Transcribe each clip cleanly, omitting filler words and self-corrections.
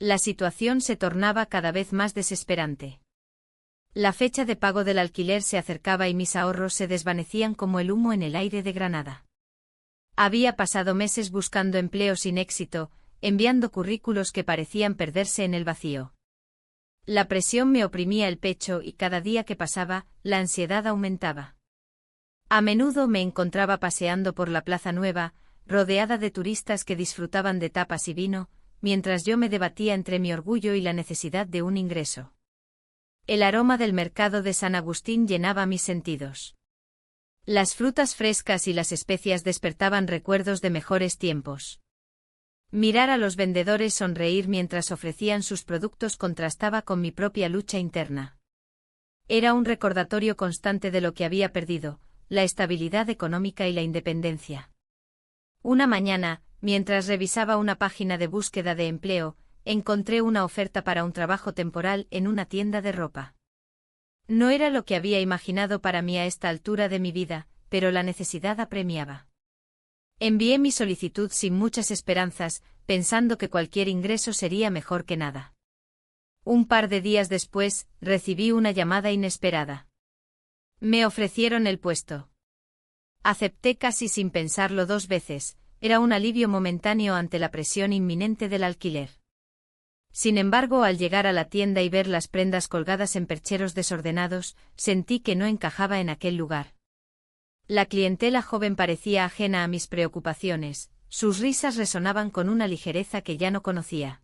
La situación se tornaba cada vez más desesperante. La fecha de pago del alquiler se acercaba y mis ahorros se desvanecían como el humo en el aire de Granada. Había pasado meses buscando empleo sin éxito, enviando currículos que parecían perderse en el vacío. La presión me oprimía el pecho y cada día que pasaba, la ansiedad aumentaba. A menudo me encontraba paseando por la Plaza Nueva, rodeada de turistas que disfrutaban de tapas y vino, mientras yo me debatía entre mi orgullo y la necesidad de un ingreso. El aroma del mercado de San Agustín llenaba mis sentidos. Las frutas frescas y las especias despertaban recuerdos de mejores tiempos. Mirar a los vendedores sonreír mientras ofrecían sus productos contrastaba con mi propia lucha interna. Era un recordatorio constante de lo que había perdido, la estabilidad económica y la independencia. Una mañana, mientras revisaba una página de búsqueda de empleo, encontré una oferta para un trabajo temporal en una tienda de ropa. No era lo que había imaginado para mí a esta altura de mi vida, pero la necesidad apremiaba. Envié mi solicitud sin muchas esperanzas, pensando que cualquier ingreso sería mejor que nada. Un par de días después, recibí una llamada inesperada. Me ofrecieron el puesto. Acepté casi sin pensarlo 2 veces, era un alivio momentáneo ante la presión inminente del alquiler. Sin embargo, al llegar a la tienda y ver las prendas colgadas en percheros desordenados, sentí que no encajaba en aquel lugar. La clientela joven parecía ajena a mis preocupaciones, sus risas resonaban con una ligereza que ya no conocía.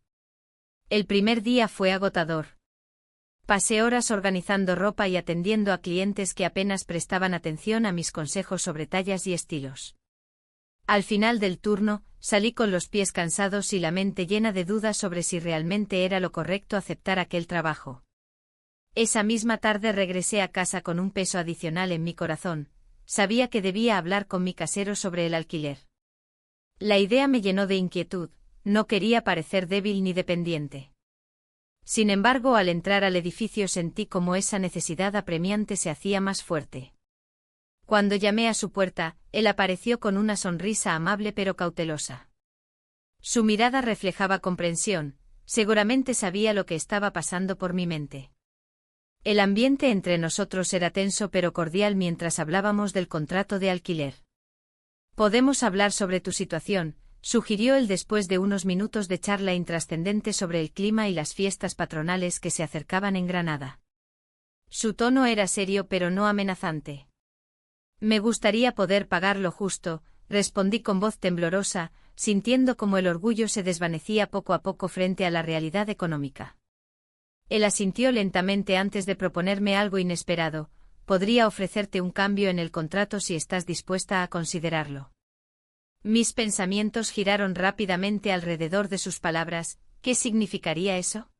El primer día fue agotador. Pasé horas organizando ropa y atendiendo a clientes que apenas prestaban atención a mis consejos sobre tallas y estilos. Al final del turno, salí con los pies cansados y la mente llena de dudas sobre si realmente era lo correcto aceptar aquel trabajo. Esa misma tarde regresé a casa con un peso adicional en mi corazón. Sabía que debía hablar con mi casero sobre el alquiler. La idea me llenó de inquietud, no quería parecer débil ni dependiente. Sin embargo, al entrar al edificio sentí como esa necesidad apremiante se hacía más fuerte. Cuando llamé a su puerta, él apareció con una sonrisa amable pero cautelosa. Su mirada reflejaba comprensión, seguramente sabía lo que estaba pasando por mi mente. El ambiente entre nosotros era tenso pero cordial mientras hablábamos del contrato de alquiler. «Podemos hablar sobre tu situación», sugirió él después de unos minutos de charla intrascendente sobre el clima y las fiestas patronales que se acercaban en Granada. Su tono era serio pero no amenazante. «Me gustaría poder pagar lo justo», respondí con voz temblorosa, sintiendo como el orgullo se desvanecía poco a poco frente a la realidad económica. Él asintió lentamente antes de proponerme algo inesperado: «Podría ofrecerte un cambio en el contrato si estás dispuesta a considerarlo». Mis pensamientos giraron rápidamente alrededor de sus palabras. ¿Qué significaría eso?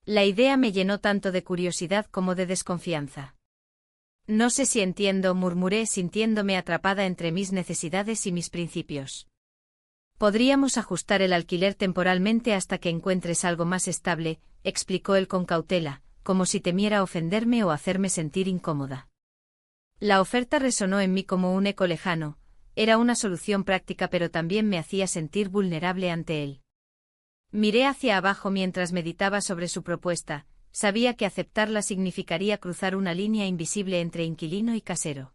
La idea me llenó tanto de curiosidad como de desconfianza. «No sé si entiendo», murmuré sintiéndome atrapada entre mis necesidades y mis principios. «Podríamos ajustar el alquiler temporalmente hasta que encuentres algo más estable», explicó él con cautela, como si temiera ofenderme o hacerme sentir incómoda. La oferta resonó en mí como un eco lejano, era una solución práctica pero también me hacía sentir vulnerable ante él. Miré hacia abajo mientras meditaba sobre su propuesta, sabía que aceptarla significaría cruzar una línea invisible entre inquilino y casero.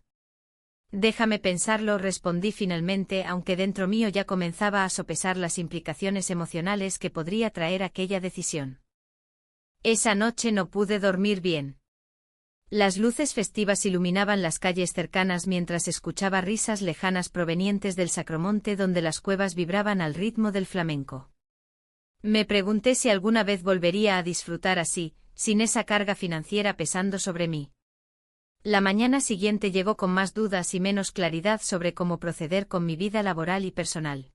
«Déjame pensarlo», respondí finalmente, aunque dentro mío ya comenzaba a sopesar las implicaciones emocionales que podría traer aquella decisión. Esa noche no pude dormir bien. Las luces festivas iluminaban las calles cercanas mientras escuchaba risas lejanas provenientes del Sacromonte donde las cuevas vibraban al ritmo del flamenco. Me pregunté si alguna vez volvería a disfrutar así, sin esa carga financiera pesando sobre mí. La mañana siguiente llegó con más dudas y menos claridad sobre cómo proceder con mi vida laboral y personal.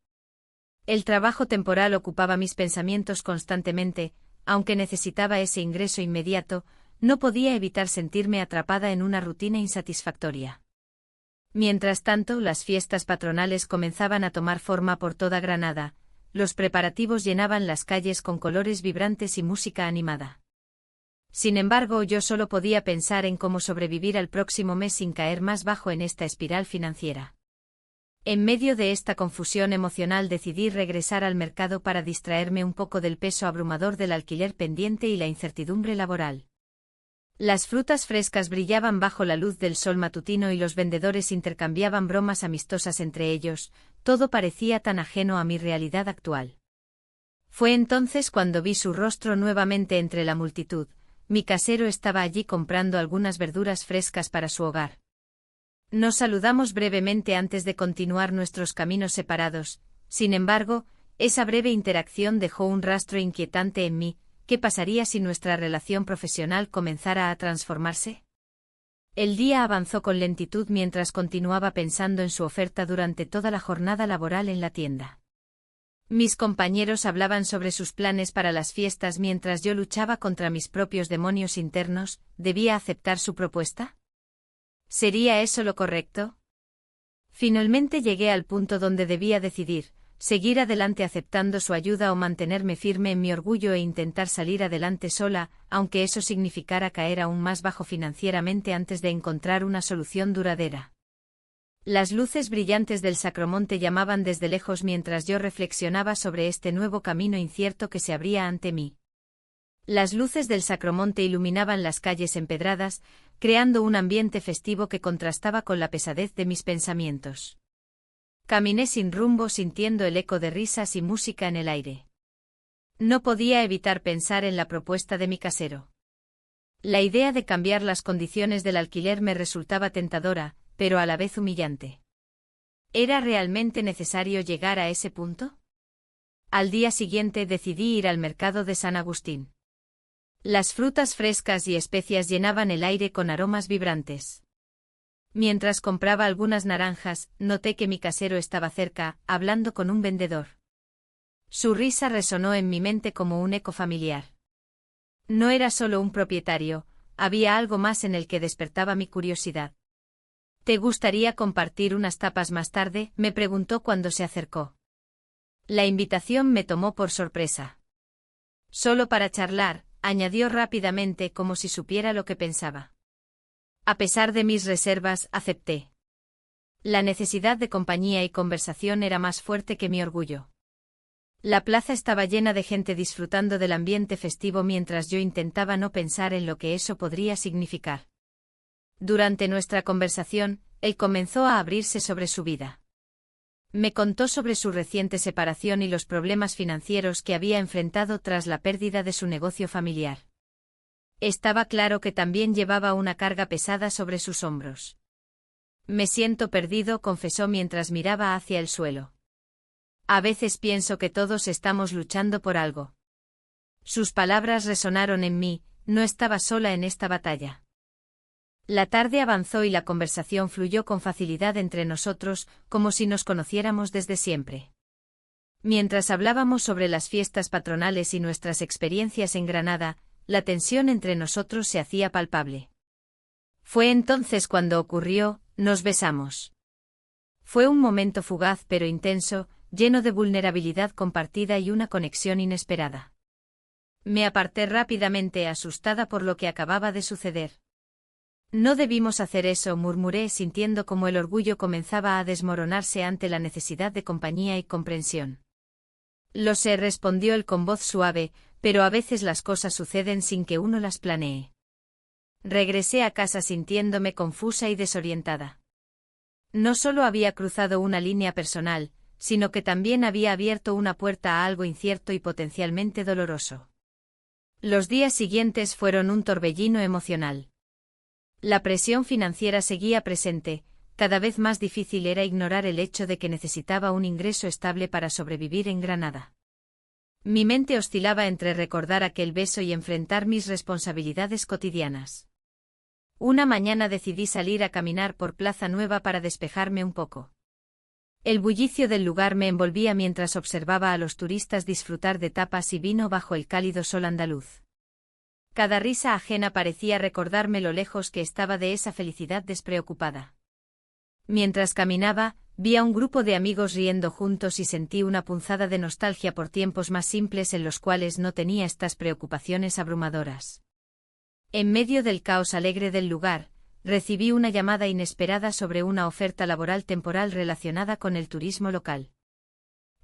El trabajo temporal ocupaba mis pensamientos constantemente, aunque necesitaba ese ingreso inmediato, no podía evitar sentirme atrapada en una rutina insatisfactoria. Mientras tanto, las fiestas patronales comenzaban a tomar forma por toda Granada, los preparativos llenaban las calles con colores vibrantes y música animada. Sin embargo, yo solo podía pensar en cómo sobrevivir al próximo mes sin caer más bajo en esta espiral financiera. En medio de esta confusión emocional decidí regresar al mercado para distraerme un poco del peso abrumador del alquiler pendiente y la incertidumbre laboral. Las frutas frescas brillaban bajo la luz del sol matutino y los vendedores intercambiaban bromas amistosas entre ellos, todo parecía tan ajeno a mi realidad actual. Fue entonces cuando vi su rostro nuevamente entre la multitud. Mi casero estaba allí comprando algunas verduras frescas para su hogar. Nos saludamos brevemente antes de continuar nuestros caminos separados, sin embargo, esa breve interacción dejó un rastro inquietante en mí. ¿Qué pasaría si nuestra relación profesional comenzara a transformarse? El día avanzó con lentitud mientras continuaba pensando en su oferta durante toda la jornada laboral en la tienda. Mis compañeros hablaban sobre sus planes para las fiestas mientras yo luchaba contra mis propios demonios internos. ¿Debía aceptar su propuesta? ¿Sería eso lo correcto? Finalmente llegué al punto donde debía decidir, seguir adelante aceptando su ayuda o mantenerme firme en mi orgullo e intentar salir adelante sola, aunque eso significara caer aún más bajo financieramente antes de encontrar una solución duradera. Las luces brillantes del Sacromonte llamaban desde lejos mientras yo reflexionaba sobre este nuevo camino incierto que se abría ante mí. Las luces del Sacromonte iluminaban las calles empedradas, creando un ambiente festivo que contrastaba con la pesadez de mis pensamientos. Caminé sin rumbo sintiendo el eco de risas y música en el aire. No podía evitar pensar en la propuesta de mi casero. La idea de cambiar las condiciones del alquiler me resultaba tentadora, pero a la vez humillante. ¿Era realmente necesario llegar a ese punto? Al día siguiente decidí ir al mercado de San Agustín. Las frutas frescas y especias llenaban el aire con aromas vibrantes. Mientras compraba algunas naranjas, noté que mi casero estaba cerca, hablando con un vendedor. Su risa resonó en mi mente como un eco familiar. No era solo un propietario, había algo más en el que despertaba mi curiosidad. ¿Te gustaría compartir unas tapas más tarde?, me preguntó cuando se acercó. La invitación me tomó por sorpresa. Solo para charlar, añadió rápidamente como si supiera lo que pensaba. A pesar de mis reservas, acepté. La necesidad de compañía y conversación era más fuerte que mi orgullo. La plaza estaba llena de gente disfrutando del ambiente festivo mientras yo intentaba no pensar en lo que eso podría significar. Durante nuestra conversación, él comenzó a abrirse sobre su vida. Me contó sobre su reciente separación y los problemas financieros que había enfrentado tras la pérdida de su negocio familiar. Estaba claro que también llevaba una carga pesada sobre sus hombros. Me siento perdido, confesó mientras miraba hacia el suelo. A veces pienso que todos estamos luchando por algo. Sus palabras resonaron en mí, no estaba sola en esta batalla. La tarde avanzó y la conversación fluyó con facilidad entre nosotros, como si nos conociéramos desde siempre. Mientras hablábamos sobre las fiestas patronales y nuestras experiencias en Granada, la tensión entre nosotros se hacía palpable. Fue entonces cuando ocurrió, nos besamos. Fue un momento fugaz pero intenso, lleno de vulnerabilidad compartida y una conexión inesperada. Me aparté rápidamente asustada por lo que acababa de suceder. No debimos hacer eso, murmuré sintiendo como el orgullo comenzaba a desmoronarse ante la necesidad de compañía y comprensión. Lo sé, respondió él con voz suave, pero a veces las cosas suceden sin que uno las planee. Regresé a casa sintiéndome confusa y desorientada. No solo había cruzado una línea personal, sino que también había abierto una puerta a algo incierto y potencialmente doloroso. Los días siguientes fueron un torbellino emocional. La presión financiera seguía presente, cada vez más difícil era ignorar el hecho de que necesitaba un ingreso estable para sobrevivir en Granada. Mi mente oscilaba entre recordar aquel beso y enfrentar mis responsabilidades cotidianas. Una mañana decidí salir a caminar por Plaza Nueva para despejarme un poco. El bullicio del lugar me envolvía mientras observaba a los turistas disfrutar de tapas y vino bajo el cálido sol andaluz. Cada risa ajena parecía recordarme lo lejos que estaba de esa felicidad despreocupada. Mientras caminaba, vi a un grupo de amigos riendo juntos y sentí una punzada de nostalgia por tiempos más simples en los cuales no tenía estas preocupaciones abrumadoras. En medio del caos alegre del lugar, recibí una llamada inesperada sobre una oferta laboral temporal relacionada con el turismo local.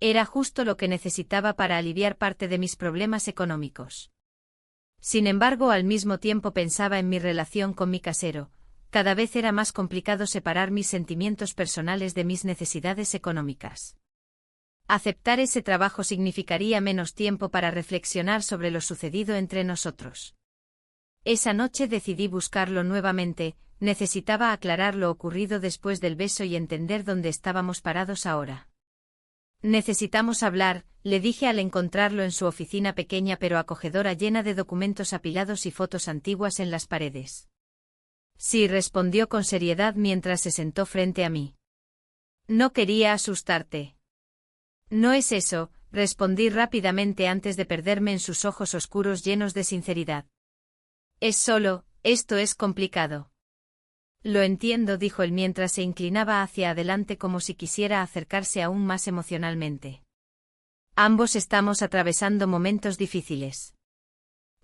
Era justo lo que necesitaba para aliviar parte de mis problemas económicos. Sin embargo, al mismo tiempo pensaba en mi relación con mi casero. Cada vez era más complicado separar mis sentimientos personales de mis necesidades económicas. Aceptar ese trabajo significaría menos tiempo para reflexionar sobre lo sucedido entre nosotros. Esa noche decidí buscarlo nuevamente, necesitaba aclarar lo ocurrido después del beso y entender dónde estábamos parados ahora. Necesitamos hablar, le dije al encontrarlo en su oficina pequeña pero acogedora llena de documentos apilados y fotos antiguas en las paredes. Sí, respondió con seriedad mientras se sentó frente a mí. No quería asustarte. No es eso, respondí rápidamente antes de perderme en sus ojos oscuros llenos de sinceridad. Es solo, esto es complicado. Lo entiendo, dijo él mientras se inclinaba hacia adelante como si quisiera acercarse aún más emocionalmente. Ambos estamos atravesando momentos difíciles.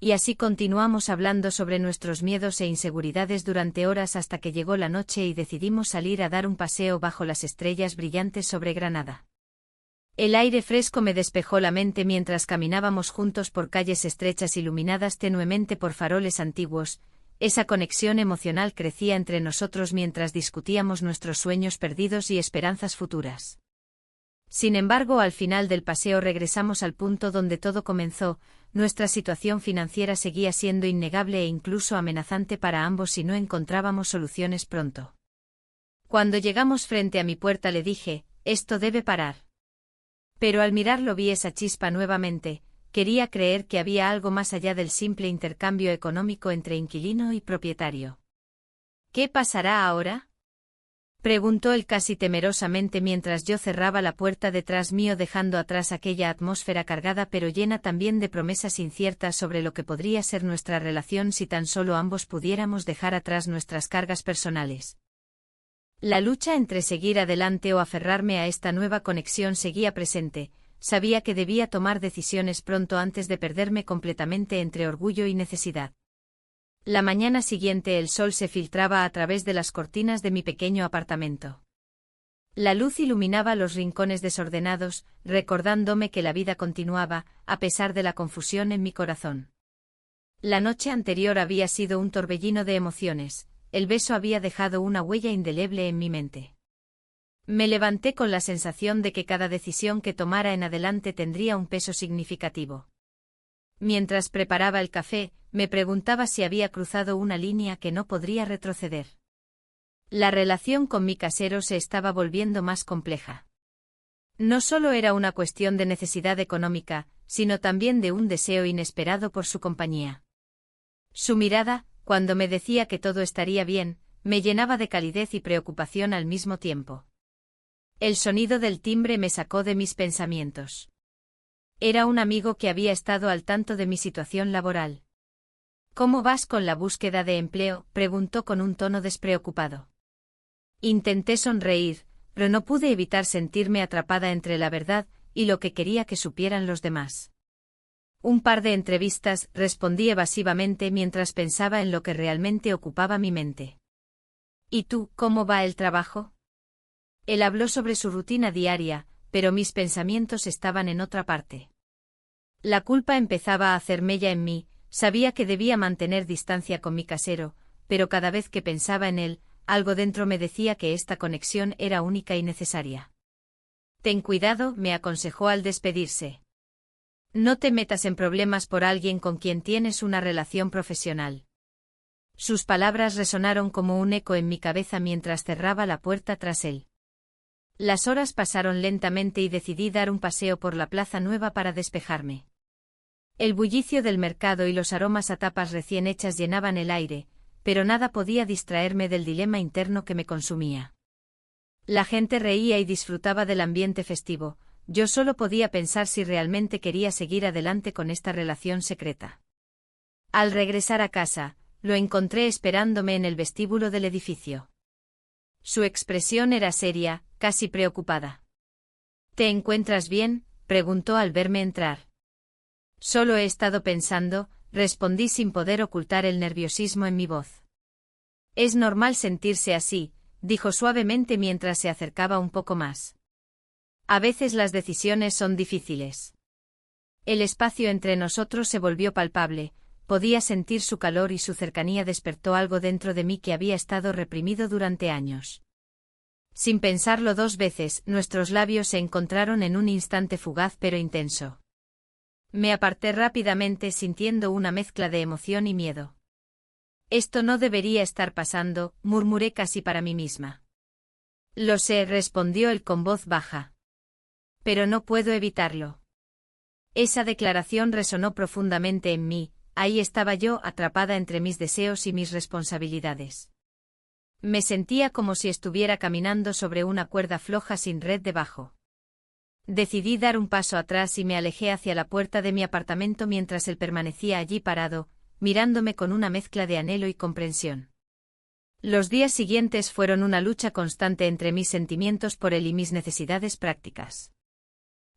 Y así continuamos hablando sobre nuestros miedos e inseguridades durante horas hasta que llegó la noche y decidimos salir a dar un paseo bajo las estrellas brillantes sobre Granada. El aire fresco me despejó la mente mientras caminábamos juntos por calles estrechas iluminadas tenuemente por faroles antiguos. Esa conexión emocional crecía entre nosotros mientras discutíamos nuestros sueños perdidos y esperanzas futuras. Sin embargo, al final del paseo regresamos al punto donde todo comenzó. Nuestra situación financiera seguía siendo innegable e incluso amenazante para ambos si no encontrábamos soluciones pronto. Cuando llegamos frente a mi puerta le dije, esto debe parar. Pero al mirarlo vi esa chispa nuevamente. Quería creer que había algo más allá del simple intercambio económico entre inquilino y propietario. ¿Qué pasará ahora?, preguntó él casi temerosamente mientras yo cerraba la puerta detrás mío dejando atrás aquella atmósfera cargada pero llena también de promesas inciertas sobre lo que podría ser nuestra relación si tan solo ambos pudiéramos dejar atrás nuestras cargas personales. La lucha entre seguir adelante o aferrarme a esta nueva conexión seguía presente. Sabía que debía tomar decisiones pronto antes de perderme completamente entre orgullo y necesidad. La mañana siguiente el sol se filtraba a través de las cortinas de mi pequeño apartamento. La luz iluminaba los rincones desordenados, recordándome que la vida continuaba, a pesar de la confusión en mi corazón. La noche anterior había sido un torbellino de emociones, el beso había dejado una huella indeleble en mi mente. Me levanté con la sensación de que cada decisión que tomara en adelante tendría un peso significativo. Mientras preparaba el café, me preguntaba si había cruzado una línea que no podría retroceder. La relación con mi casero se estaba volviendo más compleja. No solo era una cuestión de necesidad económica, sino también de un deseo inesperado por su compañía. Su mirada, cuando me decía que todo estaría bien, me llenaba de calidez y preocupación al mismo tiempo. El sonido del timbre me sacó de mis pensamientos. Era un amigo que había estado al tanto de mi situación laboral. ¿Cómo vas con la búsqueda de empleo?, preguntó con un tono despreocupado. Intenté sonreír, pero no pude evitar sentirme atrapada entre la verdad y lo que quería que supieran los demás. Un par de entrevistas, respondí evasivamente mientras pensaba en lo que realmente ocupaba mi mente. ¿Y tú, cómo va el trabajo? Él habló sobre su rutina diaria, pero mis pensamientos estaban en otra parte. La culpa empezaba a hacer mella en mí, sabía que debía mantener distancia con mi casero, pero cada vez que pensaba en él, algo dentro me decía que esta conexión era única y necesaria. Ten cuidado, me aconsejó al despedirse. No te metas en problemas por alguien con quien tienes una relación profesional. Sus palabras resonaron como un eco en mi cabeza mientras cerraba la puerta tras él. Las horas pasaron lentamente y decidí dar un paseo por la Plaza Nueva para despejarme. El bullicio del mercado y los aromas a tapas recién hechas llenaban el aire, pero nada podía distraerme del dilema interno que me consumía. La gente reía y disfrutaba del ambiente festivo, yo solo podía pensar si realmente quería seguir adelante con esta relación secreta. Al regresar a casa, lo encontré esperándome en el vestíbulo del edificio. Su expresión era seria, casi preocupada. ¿Te encuentras bien?, preguntó al verme entrar. Solo he estado pensando, respondí sin poder ocultar el nerviosismo en mi voz. Es normal sentirse así, dijo suavemente mientras se acercaba un poco más. A veces las decisiones son difíciles. El espacio entre nosotros se volvió palpable, podía sentir su calor y su cercanía despertó algo dentro de mí que había estado reprimido durante años. Sin pensarlo dos veces, nuestros labios se encontraron en un instante fugaz pero intenso. Me aparté rápidamente sintiendo una mezcla de emoción y miedo. Esto no debería estar pasando, murmuré casi para mí misma. Lo sé, respondió él con voz baja. Pero no puedo evitarlo. Esa declaración resonó profundamente en mí, ahí estaba yo atrapada entre mis deseos y mis responsabilidades. Me sentía como si estuviera caminando sobre una cuerda floja sin red debajo. Decidí dar un paso atrás y me alejé hacia la puerta de mi apartamento mientras él permanecía allí parado, mirándome con una mezcla de anhelo y comprensión. Los días siguientes fueron una lucha constante entre mis sentimientos por él y mis necesidades prácticas.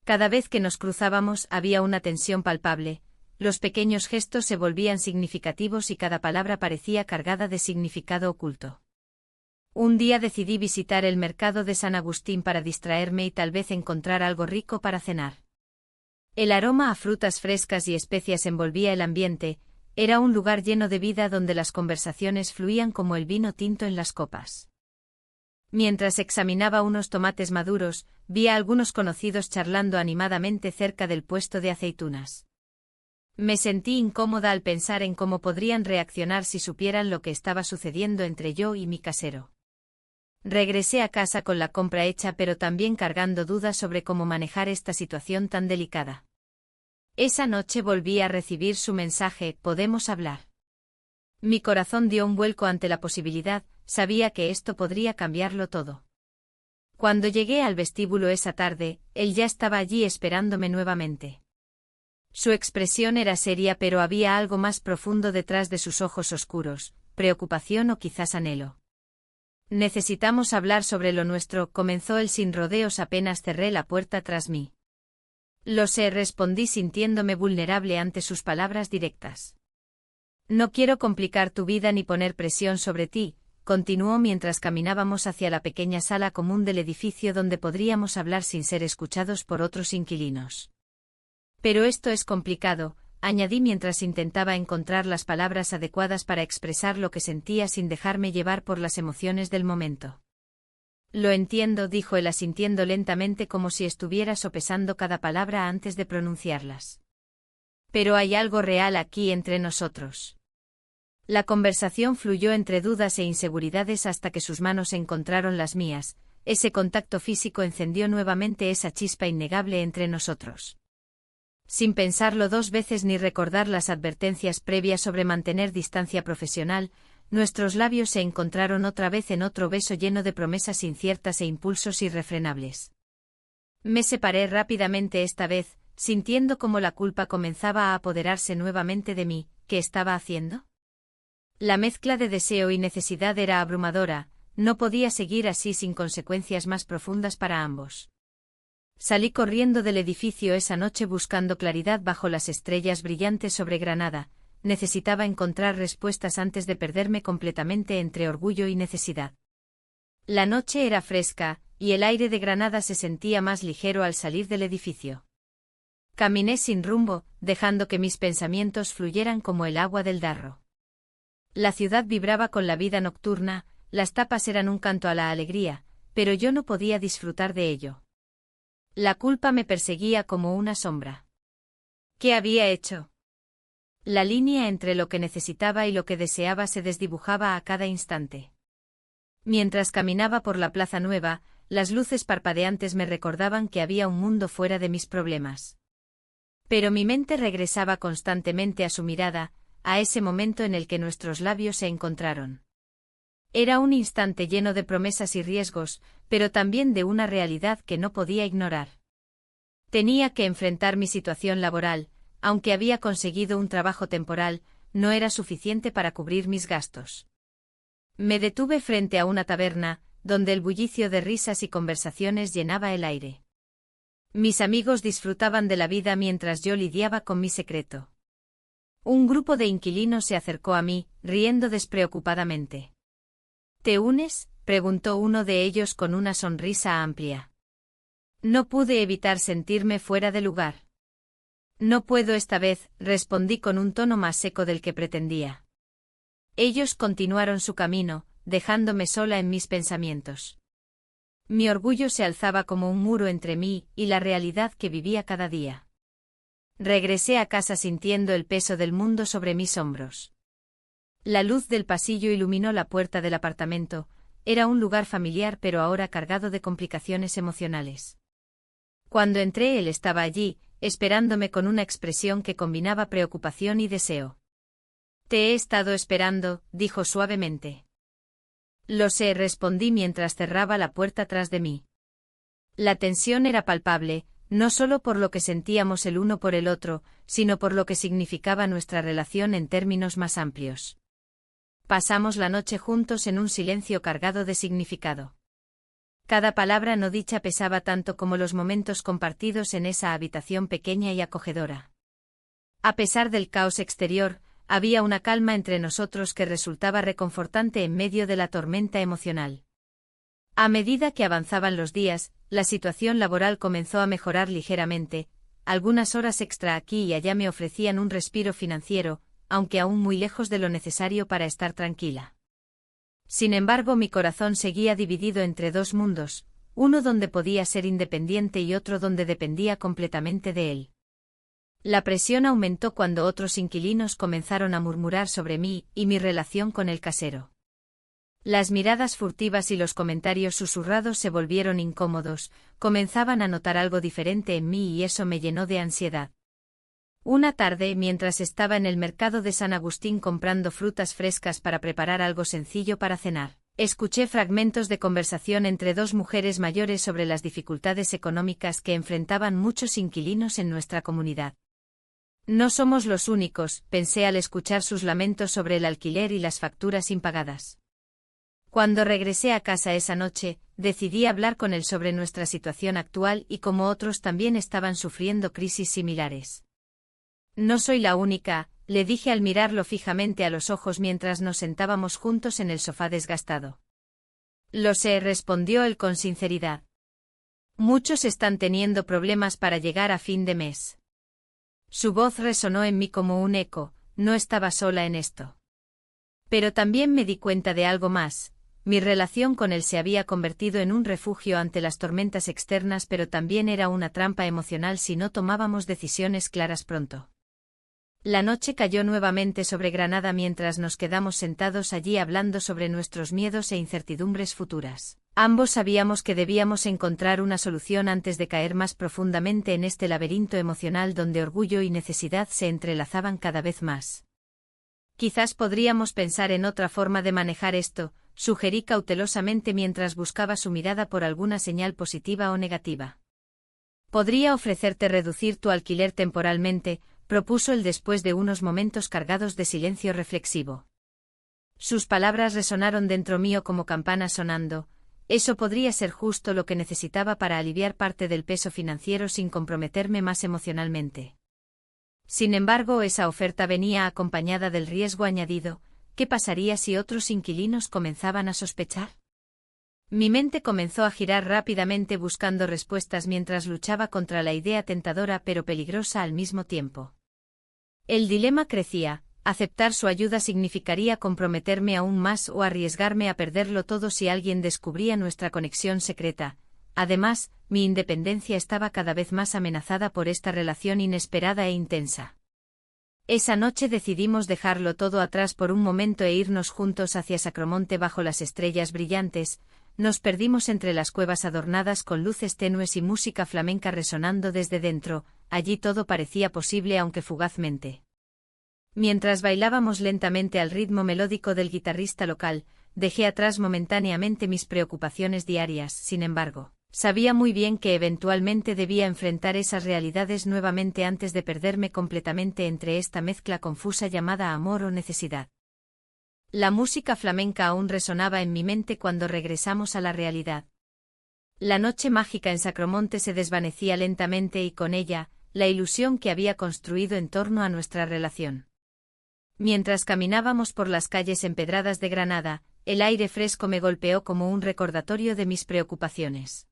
Cada vez que nos cruzábamos había una tensión palpable, los pequeños gestos se volvían significativos y cada palabra parecía cargada de significado oculto. Un día decidí visitar el mercado de San Agustín para distraerme y tal vez encontrar algo rico para cenar. El aroma a frutas frescas y especias envolvía el ambiente, era un lugar lleno de vida donde las conversaciones fluían como el vino tinto en las copas. Mientras examinaba unos tomates maduros, vi a algunos conocidos charlando animadamente cerca del puesto de aceitunas. Me sentí incómoda al pensar en cómo podrían reaccionar si supieran lo que estaba sucediendo entre yo y mi casero. Regresé a casa con la compra hecha pero también cargando dudas sobre cómo manejar esta situación tan delicada. Esa noche volví a recibir su mensaje, ¿podemos hablar? Mi corazón dio un vuelco ante la posibilidad, sabía que esto podría cambiarlo todo. Cuando llegué al vestíbulo esa tarde, él ya estaba allí esperándome nuevamente. Su expresión era seria pero había algo más profundo detrás de sus ojos oscuros, preocupación o quizás anhelo. Necesitamos hablar sobre lo nuestro, comenzó él sin rodeos apenas cerré la puerta tras mí. Lo sé, respondí sintiéndome vulnerable ante sus palabras directas. No quiero complicar tu vida ni poner presión sobre ti, continuó mientras caminábamos hacia la pequeña sala común del edificio donde podríamos hablar sin ser escuchados por otros inquilinos. Pero esto es complicado, añadí mientras intentaba encontrar las palabras adecuadas para expresar lo que sentía sin dejarme llevar por las emociones del momento. Lo entiendo, dijo él asintiendo lentamente como si estuviera sopesando cada palabra antes de pronunciarlas. Pero hay algo real aquí entre nosotros. La conversación fluyó entre dudas e inseguridades hasta que sus manos encontraron las mías, ese contacto físico encendió nuevamente esa chispa innegable entre nosotros. Sin pensarlo dos veces ni recordar las advertencias previas sobre mantener distancia profesional, nuestros labios se encontraron otra vez en otro beso lleno de promesas inciertas e impulsos irrefrenables. Me separé rápidamente esta vez, sintiendo cómo la culpa comenzaba a apoderarse nuevamente de mí. ¿Qué estaba haciendo? La mezcla de deseo y necesidad era abrumadora, no podía seguir así sin consecuencias más profundas para ambos. Salí corriendo del edificio esa noche buscando claridad bajo las estrellas brillantes sobre Granada, necesitaba encontrar respuestas antes de perderme completamente entre orgullo y necesidad. La noche era fresca, y el aire de Granada se sentía más ligero al salir del edificio. Caminé sin rumbo, dejando que mis pensamientos fluyeran como el agua del Darro. La ciudad vibraba con la vida nocturna, las tapas eran un canto a la alegría, pero yo no podía disfrutar de ello. La culpa me perseguía como una sombra. ¿Qué había hecho? La línea entre lo que necesitaba y lo que deseaba se desdibujaba a cada instante. Mientras caminaba por la Plaza Nueva, las luces parpadeantes me recordaban que había un mundo fuera de mis problemas. Pero mi mente regresaba constantemente a su mirada, a ese momento en el que nuestros labios se encontraron. Era un instante lleno de promesas y riesgos, pero también de una realidad que no podía ignorar. Tenía que enfrentar mi situación laboral, aunque había conseguido un trabajo temporal, no era suficiente para cubrir mis gastos. Me detuve frente a una taberna, donde el bullicio de risas y conversaciones llenaba el aire. Mis amigos disfrutaban de la vida mientras yo lidiaba con mi secreto. Un grupo de inquilinos se acercó a mí, riendo despreocupadamente. ¿Te unes?, preguntó uno de ellos con una sonrisa amplia. No pude evitar sentirme fuera de lugar. No puedo esta vez, respondí con un tono más seco del que pretendía. Ellos continuaron su camino, dejándome sola en mis pensamientos. Mi orgullo se alzaba como un muro entre mí y la realidad que vivía cada día. Regresé a casa sintiendo el peso del mundo sobre mis hombros. La luz del pasillo iluminó la puerta del apartamento. Era un lugar familiar pero ahora cargado de complicaciones emocionales. Cuando entré él estaba allí, esperándome con una expresión que combinaba preocupación y deseo. Te he estado esperando, dijo suavemente. Lo sé, respondí mientras cerraba la puerta tras de mí. La tensión era palpable, no solo por lo que sentíamos el uno por el otro, sino por lo que significaba nuestra relación en términos más amplios. Pasamos la noche juntos en un silencio cargado de significado. Cada palabra no dicha pesaba tanto como los momentos compartidos en esa habitación pequeña y acogedora. A pesar del caos exterior, había una calma entre nosotros que resultaba reconfortante en medio de la tormenta emocional. A medida que avanzaban los días, la situación laboral comenzó a mejorar ligeramente. Algunas horas extra aquí y allá me ofrecían un respiro financiero, aunque aún muy lejos de lo necesario para estar tranquila. Sin embargo, mi corazón seguía dividido entre dos mundos, uno donde podía ser independiente y otro donde dependía completamente de él. La presión aumentó cuando otros inquilinos comenzaron a murmurar sobre mí y mi relación con el casero. Las miradas furtivas y los comentarios susurrados se volvieron incómodos, comenzaban a notar algo diferente en mí y eso me llenó de ansiedad. Una tarde, mientras estaba en el mercado de San Agustín comprando frutas frescas para preparar algo sencillo para cenar, escuché fragmentos de conversación entre dos mujeres mayores sobre las dificultades económicas que enfrentaban muchos inquilinos en nuestra comunidad. No somos los únicos, pensé al escuchar sus lamentos sobre el alquiler y las facturas impagadas. Cuando regresé a casa esa noche, decidí hablar con él sobre nuestra situación actual y cómo otros también estaban sufriendo crisis similares. No soy la única, le dije al mirarlo fijamente a los ojos mientras nos sentábamos juntos en el sofá desgastado. Lo sé, respondió él con sinceridad. Muchos están teniendo problemas para llegar a fin de mes. Su voz resonó en mí como un eco, no estaba sola en esto. Pero también me di cuenta de algo más. Mi relación con él se había convertido en un refugio ante las tormentas externas, pero también era una trampa emocional si no tomábamos decisiones claras pronto. La noche cayó nuevamente sobre Granada mientras nos quedamos sentados allí hablando sobre nuestros miedos e incertidumbres futuras. Ambos sabíamos que debíamos encontrar una solución antes de caer más profundamente en este laberinto emocional donde orgullo y necesidad se entrelazaban cada vez más. Quizás podríamos pensar en otra forma de manejar esto, sugerí cautelosamente mientras buscaba su mirada por alguna señal positiva o negativa. Podría ofrecerte reducir tu alquiler temporalmente, propuso él después de unos momentos cargados de silencio reflexivo. Sus palabras resonaron dentro mío como campanas sonando. Eso podría ser justo lo que necesitaba para aliviar parte del peso financiero sin comprometerme más emocionalmente. Sin embargo, esa oferta venía acompañada del riesgo añadido. ¿Qué pasaría si otros inquilinos comenzaban a sospechar? Mi mente comenzó a girar rápidamente buscando respuestas mientras luchaba contra la idea tentadora pero peligrosa al mismo tiempo. El dilema crecía. Aceptar su ayuda significaría comprometerme aún más o arriesgarme a perderlo todo si alguien descubría nuestra conexión secreta. Además, mi independencia estaba cada vez más amenazada por esta relación inesperada e intensa. Esa noche decidimos dejarlo todo atrás por un momento e irnos juntos hacia Sacromonte bajo las estrellas brillantes. Nos perdimos entre las cuevas adornadas con luces tenues y música flamenca resonando desde dentro. Allí todo parecía posible aunque fugazmente. Mientras bailábamos lentamente al ritmo melódico del guitarrista local, dejé atrás momentáneamente mis preocupaciones diarias. Sin embargo, sabía muy bien que eventualmente debía enfrentar esas realidades nuevamente antes de perderme completamente entre esta mezcla confusa llamada amor o necesidad. La música flamenca aún resonaba en mi mente cuando regresamos a la realidad. La noche mágica en Sacromonte se desvanecía lentamente y con ella, la ilusión que había construido en torno a nuestra relación. Mientras caminábamos por las calles empedradas de Granada, el aire fresco me golpeó como un recordatorio de mis preocupaciones.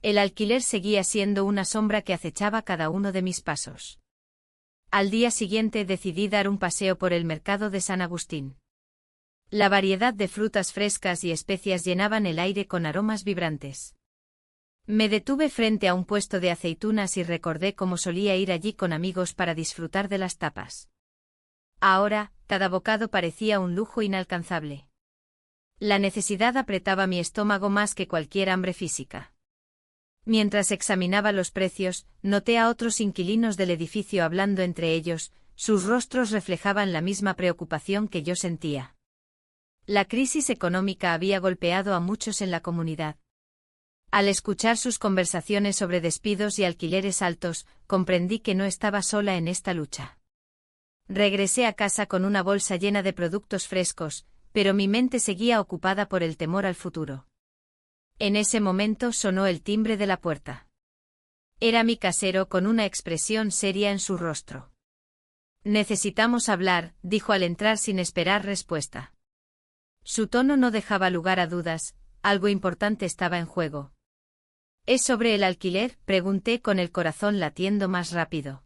El alquiler seguía siendo una sombra que acechaba cada uno de mis pasos. Al día siguiente decidí dar un paseo por el mercado de San Agustín. La variedad de frutas frescas y especias llenaban el aire con aromas vibrantes. Me detuve frente a un puesto de aceitunas y recordé cómo solía ir allí con amigos para disfrutar de las tapas. Ahora, cada bocado parecía un lujo inalcanzable. La necesidad apretaba mi estómago más que cualquier hambre física. Mientras examinaba los precios, noté a otros inquilinos del edificio hablando entre ellos, sus rostros reflejaban la misma preocupación que yo sentía. La crisis económica había golpeado a muchos en la comunidad. Al escuchar sus conversaciones sobre despidos y alquileres altos, comprendí que no estaba sola en esta lucha. Regresé a casa con una bolsa llena de productos frescos, pero mi mente seguía ocupada por el temor al futuro. En ese momento sonó el timbre de la puerta. Era mi casero con una expresión seria en su rostro. «Necesitamos hablar», dijo al entrar sin esperar respuesta. Su tono no dejaba lugar a dudas, algo importante estaba en juego. «¿Es sobre el alquiler?», pregunté con el corazón latiendo más rápido.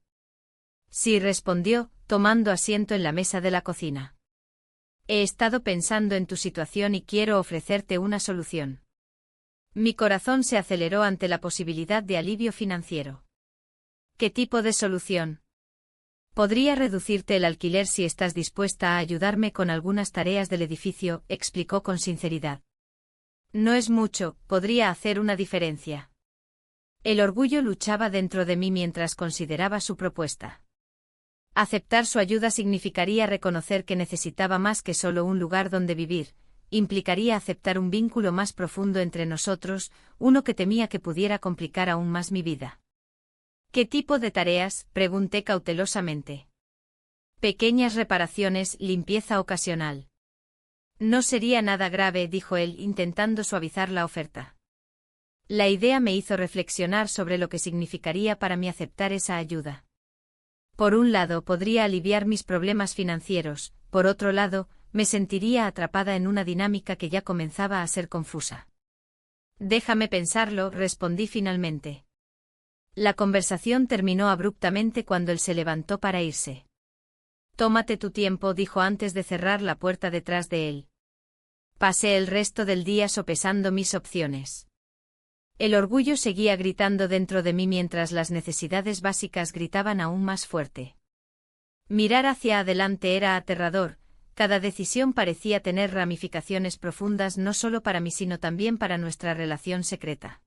«Sí», respondió, tomando asiento en la mesa de la cocina. «He estado pensando en tu situación y quiero ofrecerte una solución». Mi corazón se aceleró ante la posibilidad de alivio financiero. ¿Qué tipo de solución? Podría reducirte el alquiler si estás dispuesta a ayudarme con algunas tareas del edificio, explicó con sinceridad. No es mucho, podría hacer una diferencia. El orgullo luchaba dentro de mí mientras consideraba su propuesta. Aceptar su ayuda significaría reconocer que necesitaba más que solo un lugar donde vivir. Implicaría aceptar un vínculo más profundo entre nosotros, uno que temía que pudiera complicar aún más mi vida. ¿Qué tipo de tareas?, pregunté cautelosamente. Pequeñas reparaciones, limpieza ocasional. No sería nada grave, dijo él, intentando suavizar la oferta. La idea me hizo reflexionar sobre lo que significaría para mí aceptar esa ayuda. Por un lado, podría aliviar mis problemas financieros, por otro lado, me sentiría atrapada en una dinámica que ya comenzaba a ser confusa. Déjame pensarlo, respondí finalmente. La conversación terminó abruptamente cuando él se levantó para irse. Tómate tu tiempo, dijo antes de cerrar la puerta detrás de él. Pasé el resto del día sopesando mis opciones. El orgullo seguía gritando dentro de mí mientras las necesidades básicas gritaban aún más fuerte. Mirar hacia adelante era aterrador. Cada decisión parecía tener ramificaciones profundas no solo para mí sino también para nuestra relación secreta.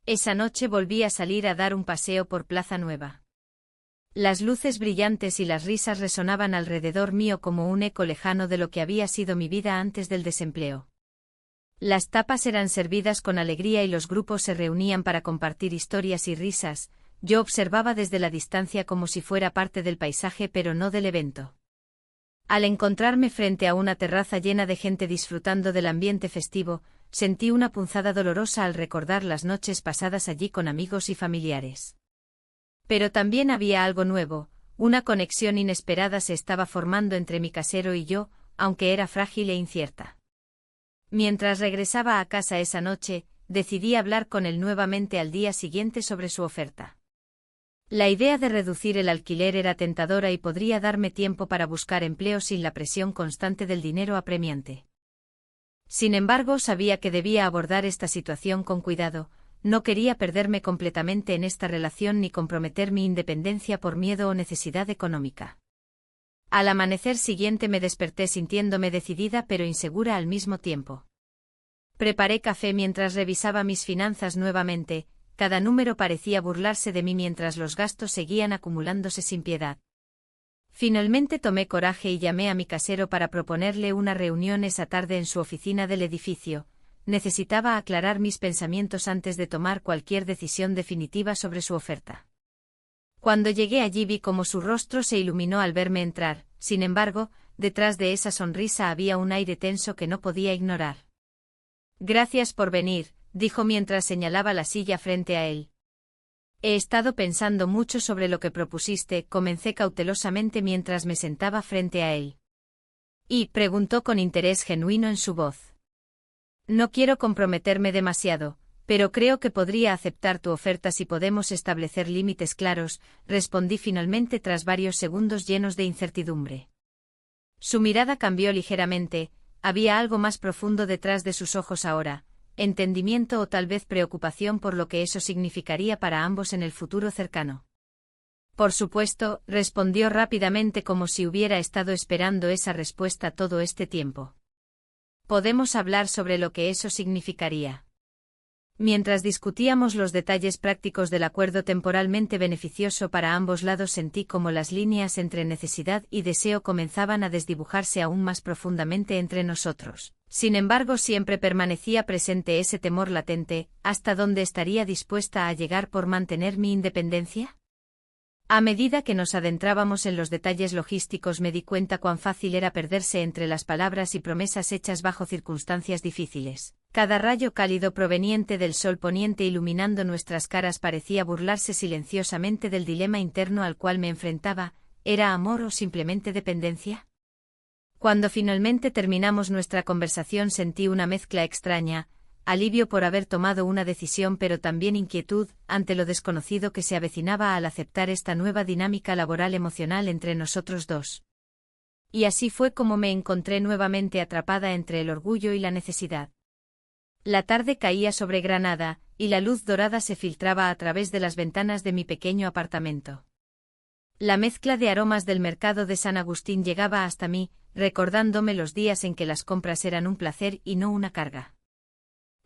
Esa noche volví a salir a dar un paseo por Plaza Nueva. Las luces brillantes y las risas resonaban alrededor mío como un eco lejano de lo que había sido mi vida antes del desempleo. Las tapas eran servidas con alegría y los grupos se reunían para compartir historias y risas. Yo observaba desde la distancia como si fuera parte del paisaje pero no del evento. Al encontrarme frente a una terraza llena de gente disfrutando del ambiente festivo, sentí una punzada dolorosa al recordar las noches pasadas allí con amigos y familiares. Pero también había algo nuevo, una conexión inesperada se estaba formando entre mi casero y yo, aunque era frágil e incierta. Mientras regresaba a casa esa noche, decidí hablar con él nuevamente al día siguiente sobre su oferta. La idea de reducir el alquiler era tentadora y podría darme tiempo para buscar empleo sin la presión constante del dinero apremiante. Sin embargo, sabía que debía abordar esta situación con cuidado, no quería perderme completamente en esta relación ni comprometer mi independencia por miedo o necesidad económica. Al amanecer siguiente me desperté sintiéndome decidida pero insegura al mismo tiempo. Preparé café mientras revisaba mis finanzas nuevamente. Cada número parecía burlarse de mí mientras los gastos seguían acumulándose sin piedad. Finalmente tomé coraje y llamé a mi casero para proponerle una reunión esa tarde en su oficina del edificio. Necesitaba aclarar mis pensamientos antes de tomar cualquier decisión definitiva sobre su oferta. Cuando llegué allí vi cómo su rostro se iluminó al verme entrar, sin embargo, detrás de esa sonrisa había un aire tenso que no podía ignorar. Gracias por venir, dijo mientras señalaba la silla frente a él. He estado pensando mucho sobre lo que propusiste, comencé cautelosamente mientras me sentaba frente a él. Y preguntó con interés genuino en su voz. No quiero comprometerme demasiado, pero creo que podría aceptar tu oferta si podemos establecer límites claros, respondí finalmente tras varios segundos llenos de incertidumbre. Su mirada cambió ligeramente, había algo más profundo detrás de sus ojos ahora, entendimiento o tal vez preocupación por lo que eso significaría para ambos en el futuro cercano. Por supuesto, respondió rápidamente como si hubiera estado esperando esa respuesta todo este tiempo. Podemos hablar sobre lo que eso significaría. Mientras discutíamos los detalles prácticos del acuerdo temporalmente beneficioso para ambos lados, sentí como las líneas entre necesidad y deseo comenzaban a desdibujarse aún más profundamente entre nosotros. Sin embargo, siempre permanecía presente ese temor latente, ¿hasta dónde estaría dispuesta a llegar por mantener mi independencia? A medida que nos adentrábamos en los detalles logísticos me di cuenta cuán fácil era perderse entre las palabras y promesas hechas bajo circunstancias difíciles. Cada rayo cálido proveniente del sol poniente iluminando nuestras caras parecía burlarse silenciosamente del dilema interno al cual me enfrentaba, ¿era amor o simplemente dependencia? Cuando finalmente terminamos nuestra conversación sentí una mezcla extraña, alivio por haber tomado una decisión pero también inquietud ante lo desconocido que se avecinaba al aceptar esta nueva dinámica laboral emocional entre nosotros dos. Y así fue como me encontré nuevamente atrapada entre el orgullo y la necesidad. La tarde caía sobre Granada, y la luz dorada se filtraba a través de las ventanas de mi pequeño apartamento. La mezcla de aromas del mercado de San Agustín llegaba hasta mí, recordándome los días en que las compras eran un placer y no una carga.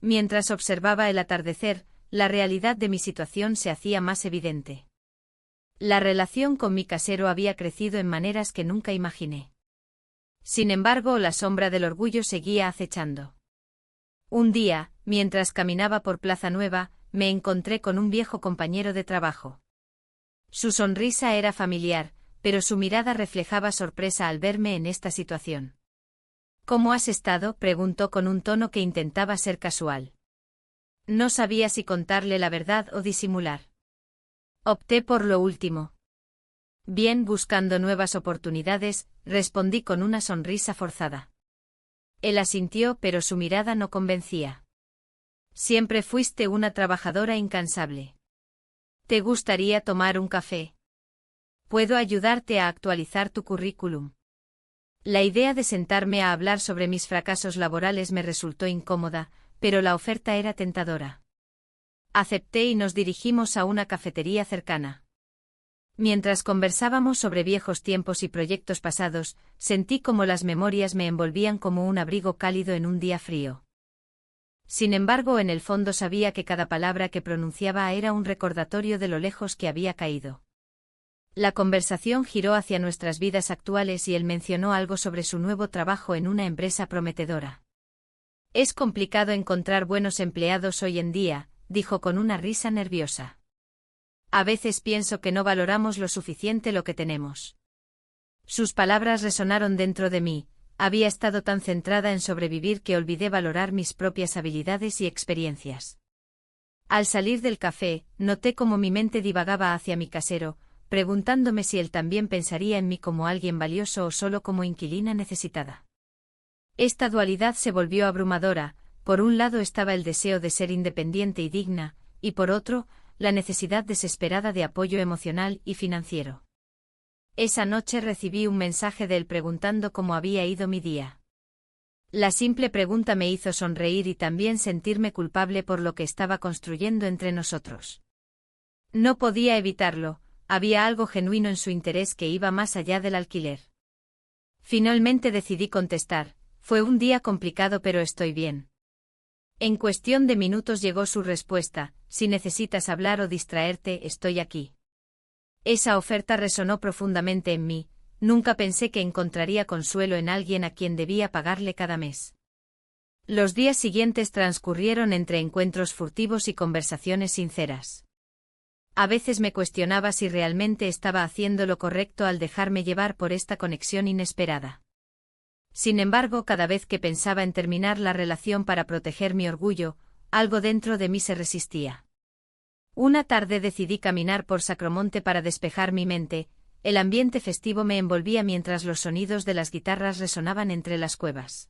Mientras observaba el atardecer, la realidad de mi situación se hacía más evidente. La relación con mi casero había crecido en maneras que nunca imaginé. Sin embargo, la sombra del orgullo seguía acechando. Un día, mientras caminaba por Plaza Nueva, me encontré con un viejo compañero de trabajo. Su sonrisa era familiar, pero su mirada reflejaba sorpresa al verme en esta situación. ¿Cómo has estado?, preguntó con un tono que intentaba ser casual. No sabía si contarle la verdad o disimular. Opté por lo último. Bien, buscando nuevas oportunidades, respondí con una sonrisa forzada. Él asintió, pero su mirada no convencía. Siempre fuiste una trabajadora incansable. ¿Te gustaría tomar un café? Puedo ayudarte a actualizar tu currículum. La idea de sentarme a hablar sobre mis fracasos laborales me resultó incómoda, pero la oferta era tentadora. Acepté y nos dirigimos a una cafetería cercana. Mientras conversábamos sobre viejos tiempos y proyectos pasados, sentí como las memorias me envolvían como un abrigo cálido en un día frío. Sin embargo, en el fondo sabía que cada palabra que pronunciaba era un recordatorio de lo lejos que había caído. La conversación giró hacia nuestras vidas actuales y él mencionó algo sobre su nuevo trabajo en una empresa prometedora. Es complicado encontrar buenos empleados hoy en día, dijo con una risa nerviosa. A veces pienso que no valoramos lo suficiente lo que tenemos. Sus palabras resonaron dentro de mí, había estado tan centrada en sobrevivir que olvidé valorar mis propias habilidades y experiencias. Al salir del café, noté cómo mi mente divagaba hacia mi casero, preguntándome si él también pensaría en mí como alguien valioso o solo como inquilina necesitada. Esta dualidad se volvió abrumadora, por un lado estaba el deseo de ser independiente y digna, y por otro, la necesidad desesperada de apoyo emocional y financiero. Esa noche recibí un mensaje de él preguntando cómo había ido mi día. La simple pregunta me hizo sonreír y también sentirme culpable por lo que estaba construyendo entre nosotros. No podía evitarlo, había algo genuino en su interés que iba más allá del alquiler. Finalmente decidí contestar, fue un día complicado pero estoy bien. En cuestión de minutos llegó su respuesta, si necesitas hablar o distraerte, estoy aquí. Esa oferta resonó profundamente en mí, nunca pensé que encontraría consuelo en alguien a quien debía pagarle cada mes. Los días siguientes transcurrieron entre encuentros furtivos y conversaciones sinceras. A veces me cuestionaba si realmente estaba haciendo lo correcto al dejarme llevar por esta conexión inesperada. Sin embargo, cada vez que pensaba en terminar la relación para proteger mi orgullo, algo dentro de mí se resistía. Una tarde decidí caminar por Sacromonte para despejar mi mente, el ambiente festivo me envolvía mientras los sonidos de las guitarras resonaban entre las cuevas.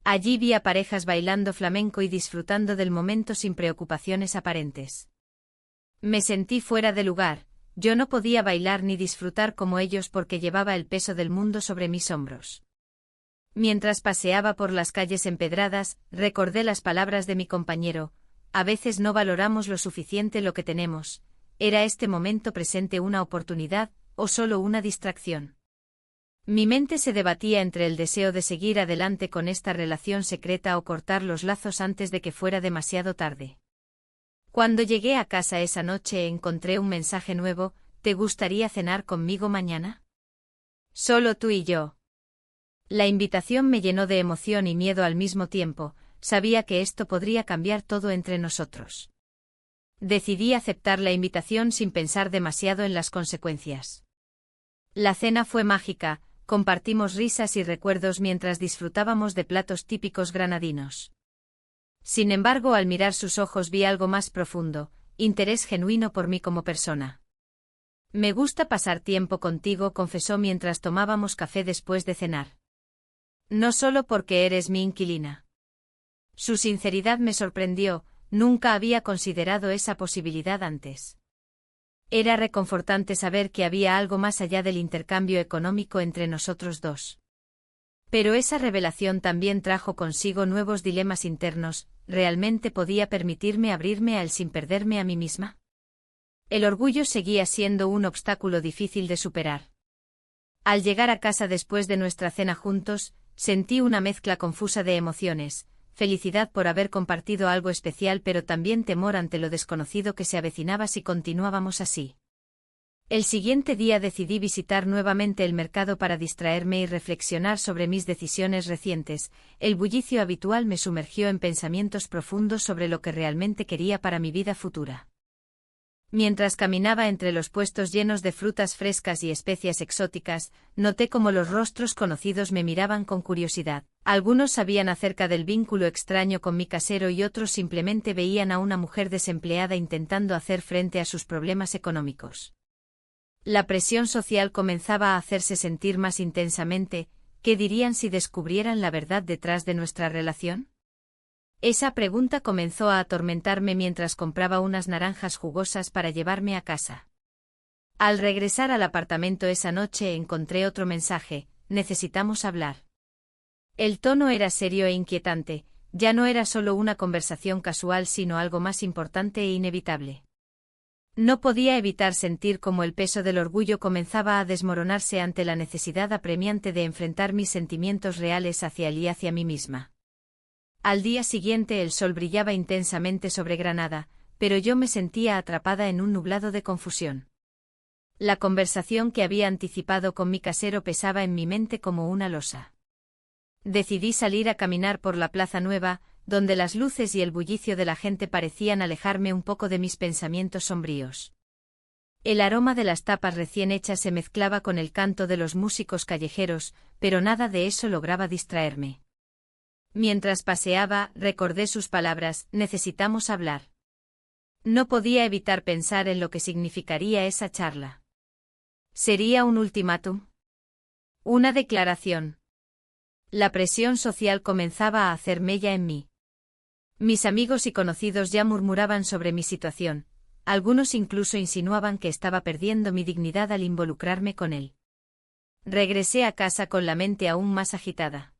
Allí vi a parejas bailando flamenco y disfrutando del momento sin preocupaciones aparentes. Me sentí fuera de lugar, yo no podía bailar ni disfrutar como ellos porque llevaba el peso del mundo sobre mis hombros. Mientras paseaba por las calles empedradas, recordé las palabras de mi compañero: a veces no valoramos lo suficiente lo que tenemos. ¿Era este momento presente una oportunidad, o solo una distracción? Mi mente se debatía entre el deseo de seguir adelante con esta relación secreta o cortar los lazos antes de que fuera demasiado tarde. Cuando llegué a casa esa noche encontré un mensaje nuevo: ¿te gustaría cenar conmigo mañana? Solo tú y yo. La invitación me llenó de emoción y miedo al mismo tiempo, sabía que esto podría cambiar todo entre nosotros. Decidí aceptar la invitación sin pensar demasiado en las consecuencias. La cena fue mágica, compartimos risas y recuerdos mientras disfrutábamos de platos típicos granadinos. Sin embargo, al mirar sus ojos vi algo más profundo: interés genuino por mí como persona. Me gusta pasar tiempo contigo, confesó mientras tomábamos café después de cenar. No solo porque eres mi inquilina. Su sinceridad me sorprendió, nunca había considerado esa posibilidad antes. Era reconfortante saber que había algo más allá del intercambio económico entre nosotros dos. Pero esa revelación también trajo consigo nuevos dilemas internos: ¿realmente podía permitirme abrirme a él sin perderme a mí misma? El orgullo seguía siendo un obstáculo difícil de superar. Al llegar a casa después de nuestra cena juntos, sentí una mezcla confusa de emociones: felicidad por haber compartido algo especial, pero también temor ante lo desconocido que se avecinaba si continuábamos así. El siguiente día decidí visitar nuevamente el mercado para distraerme y reflexionar sobre mis decisiones recientes. El bullicio habitual me sumergió en pensamientos profundos sobre lo que realmente quería para mi vida futura. Mientras caminaba entre los puestos llenos de frutas frescas y especias exóticas, noté cómo los rostros conocidos me miraban con curiosidad. Algunos sabían acerca del vínculo extraño con mi casero y otros simplemente veían a una mujer desempleada intentando hacer frente a sus problemas económicos. La presión social comenzaba a hacerse sentir más intensamente. ¿Qué dirían si descubrieran la verdad detrás de nuestra relación? Esa pregunta comenzó a atormentarme mientras compraba unas naranjas jugosas para llevarme a casa. Al regresar al apartamento esa noche encontré otro mensaje: necesitamos hablar. El tono era serio e inquietante, ya no era solo una conversación casual sino algo más importante e inevitable. No podía evitar sentir cómo el peso del orgullo comenzaba a desmoronarse ante la necesidad apremiante de enfrentar mis sentimientos reales hacia él y hacia mí misma. Al día siguiente el sol brillaba intensamente sobre Granada, pero yo me sentía atrapada en un nublado de confusión. La conversación que había anticipado con mi casero pesaba en mi mente como una losa. Decidí salir a caminar por la Plaza Nueva, donde las luces y el bullicio de la gente parecían alejarme un poco de mis pensamientos sombríos. El aroma de las tapas recién hechas se mezclaba con el canto de los músicos callejeros, pero nada de eso lograba distraerme. Mientras paseaba, recordé sus palabras: necesitamos hablar. No podía evitar pensar en lo que significaría esa charla. ¿Sería un ultimátum? ¿Una declaración? La presión social comenzaba a hacer mella en mí. Mis amigos y conocidos ya murmuraban sobre mi situación, algunos incluso insinuaban que estaba perdiendo mi dignidad al involucrarme con él. Regresé a casa con la mente aún más agitada.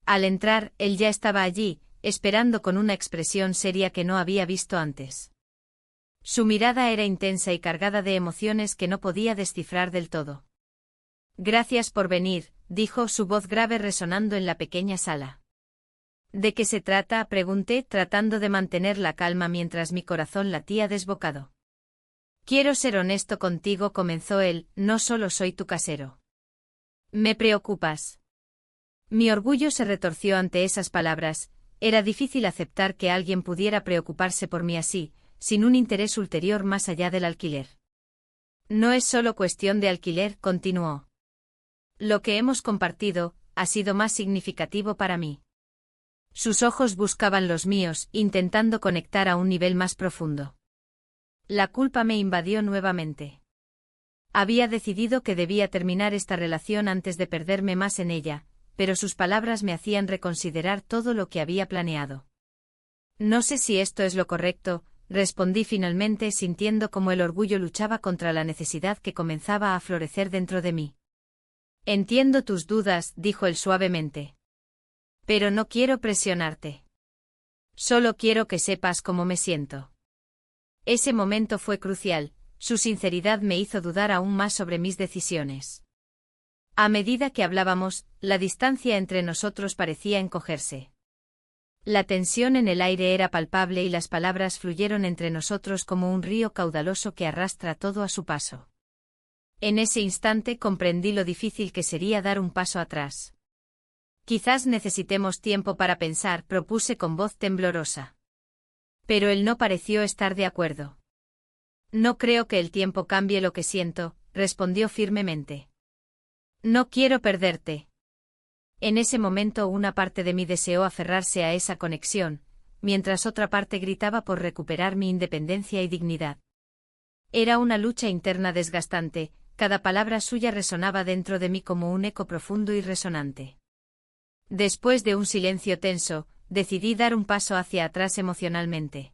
Al entrar, él ya estaba allí, esperando con una expresión seria que no había visto antes. Su mirada era intensa y cargada de emociones que no podía descifrar del todo. Gracias por venir, dijo, su voz grave resonando en la pequeña sala. ¿De qué se trata?, pregunté, tratando de mantener la calma mientras mi corazón latía desbocado. Quiero ser honesto contigo, comenzó él, no solo soy tu casero. Me preocupas. Mi orgullo se retorció ante esas palabras. Era difícil aceptar que alguien pudiera preocuparse por mí así, sin un interés ulterior más allá del alquiler. No es solo cuestión de alquiler, continuó. Lo que hemos compartido ha sido más significativo para mí. Sus ojos buscaban los míos, intentando conectar a un nivel más profundo. La culpa me invadió nuevamente. Había decidido que debía terminar esta relación antes de perderme más en ella, pero sus palabras me hacían reconsiderar todo lo que había planeado. No sé si esto es lo correcto, respondí finalmente sintiendo como el orgullo luchaba contra la necesidad que comenzaba a florecer dentro de mí. Entiendo tus dudas, dijo él suavemente. Pero no quiero presionarte. Solo quiero que sepas cómo me siento. Ese momento fue crucial, su sinceridad me hizo dudar aún más sobre mis decisiones. A medida que hablábamos, la distancia entre nosotros parecía encogerse. La tensión en el aire era palpable y las palabras fluyeron entre nosotros como un río caudaloso que arrastra todo a su paso. En ese instante comprendí lo difícil que sería dar un paso atrás. Quizás necesitemos tiempo para pensar, propuse con voz temblorosa. Pero él no pareció estar de acuerdo. No creo que el tiempo cambie lo que siento, respondió firmemente. No quiero perderte. En ese momento una parte de mí deseó aferrarse a esa conexión, mientras otra parte gritaba por recuperar mi independencia y dignidad. Era una lucha interna desgastante, cada palabra suya resonaba dentro de mí como un eco profundo y resonante. Después de un silencio tenso, decidí dar un paso hacia atrás emocionalmente.